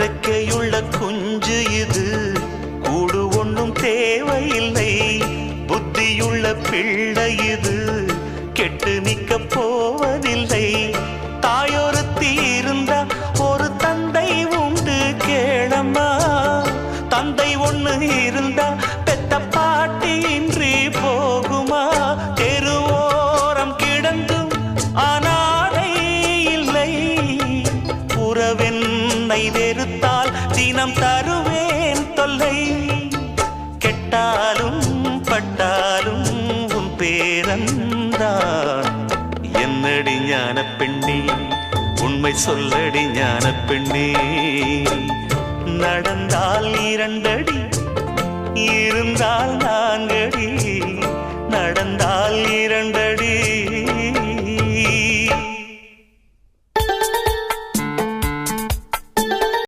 ரெக்கையுள்ள குஞ்சு இது, கூடு ஒன்றும் தேவையில்லை. புத்தியுள்ள பிள்ளை இது, கெட்டு நிக்க போவதில்லை. தாயொருத்தி இருந்தா ஒரு தந்தை உண்டு கேளம்மா. தந்தை ஒண்ணு இருந்தா பெத்த பாட்டி இன்றி போகுமா? தெருவோரம் கிடந்தும் அனாதை இல்லை. உறவென்னை வெறுத்தால் தினம் தருவேன் தொல்லை. கெட்டாலும் பட்டாலும் உன் பேரன்தான். என்னடி ஞான பெண்ணே, உண்மை சொல்லடி ஞான பெண்ணே. நடந்தால் 2 அடி, இருந்தால் 4 அடி.